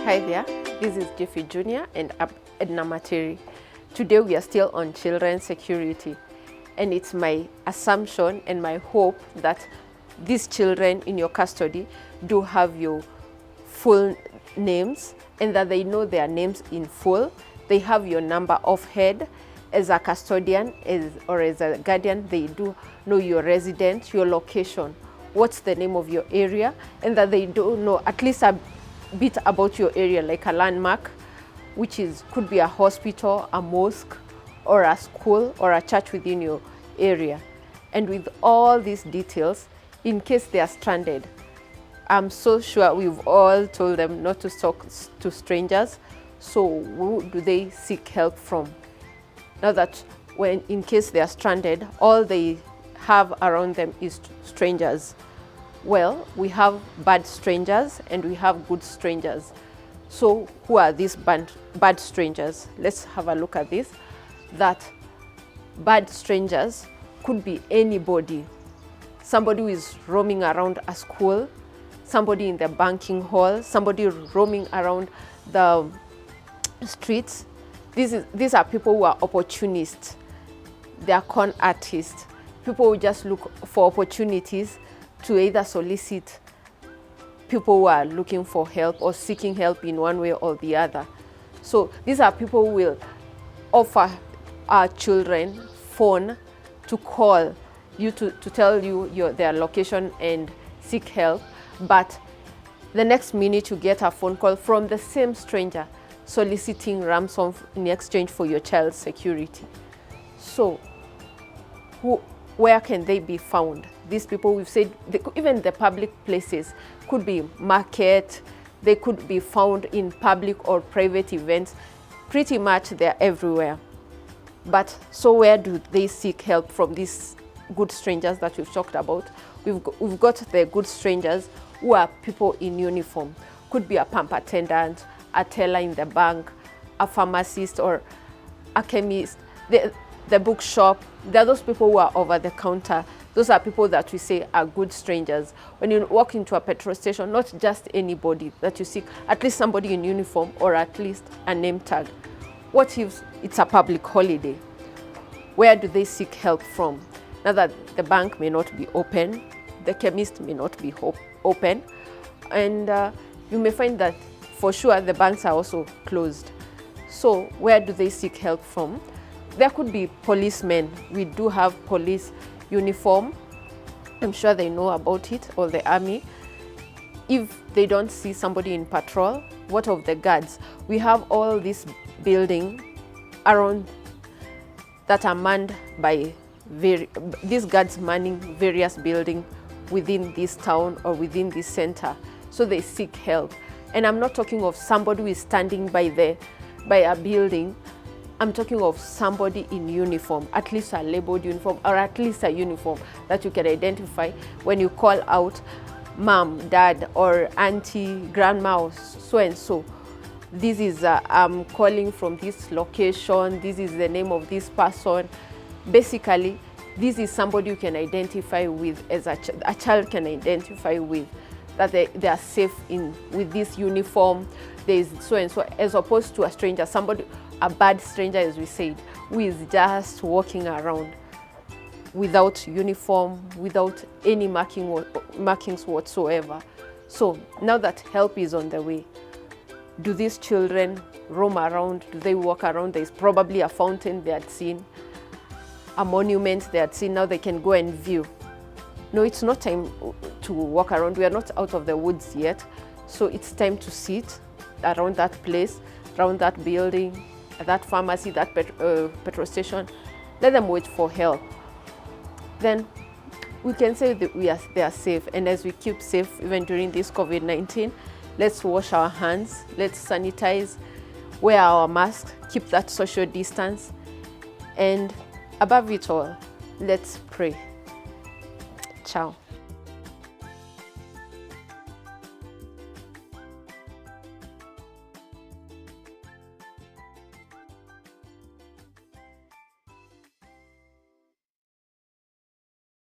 Hi there, this is Jeffy Jr. and Edna Materi. Today we are still on children's security, and it's my assumption and my hope that these children in your custody do have your full names and that they know their names in full. They have your number of head. As a custodian or as a guardian, they do know your residence, your location, what's the name of your area, and that they do know at least a bit about your area, like a landmark, which could be a hospital, a mosque, or a school, or a church within your area. And with all these details, in case they are stranded, I'm so sure we've all told them not to talk to strangers. So who do they seek help from? Now that in case they are stranded, all they have around them is strangers. Well, we have bad strangers and we have good strangers. So who are these bad strangers? Let's have a look at this. That bad strangers could be anybody. Somebody who is roaming around a school, somebody in the banking hall, somebody roaming around the streets. These are people who are opportunists. They are con artists. People who just look for opportunities to either solicit people who are looking for help or seeking help in one way or the other. So these are people who will offer our children phone to call you to tell you their location and seek help. But the next minute you get a phone call from the same stranger soliciting ransom in exchange for your child's security. So where can they be found? These people, we've said, even the public places, could be market, they could be found in public or private events. Pretty much they're everywhere. But so where do they seek help from these good strangers that we've talked about? We've got the good strangers who are people in uniform. Could be a pump attendant, a teller in the bank, a pharmacist or a chemist, the bookshop. There are those people who are over the counter. Those are people that we say are good strangers. When you walk into a petrol station, not just anybody that you seek, at least somebody in uniform or at least a name tag. What if it's a public holiday? Where do they seek help from? Now that the bank may not be open, the chemist may not be open, and you may find that for sure the banks are also closed. So where do they seek help from? There could be policemen. We do have police uniform. I'm sure they know about it, or the army. If they don't see somebody in patrol, what of the guards? We have all this building around that are manned by these guards manning various buildings within this town or within this center. So they seek help. And I'm not talking of somebody who is standing by a building. I'm talking of somebody in uniform, at least a labeled uniform, or at least a uniform that you can identify when you call out mom, dad, or auntie, grandma, or so and so. This is I'm calling from this location. This is the name of this person. Basically, this is somebody you can identify with, as a child can identify with, that they are safe with this uniform. There's so and so, as opposed to a stranger, a bad stranger, as we said, who is just walking around without uniform, without any markings whatsoever. So now that help is on the way, do these children roam around? Do they walk around? There's probably a fountain they had seen, a monument they had seen. Now they can go and view. No, it's not time to walk around. We are not out of the woods yet. So it's time to sit around that place, around that building, that pharmacy, that petrol station. Let them wait for help. Then we can say that they are safe. And as we keep safe, even during this COVID-19, let's wash our hands, let's sanitize, wear our masks, keep that social distance. And above it all, let's pray. Ciao.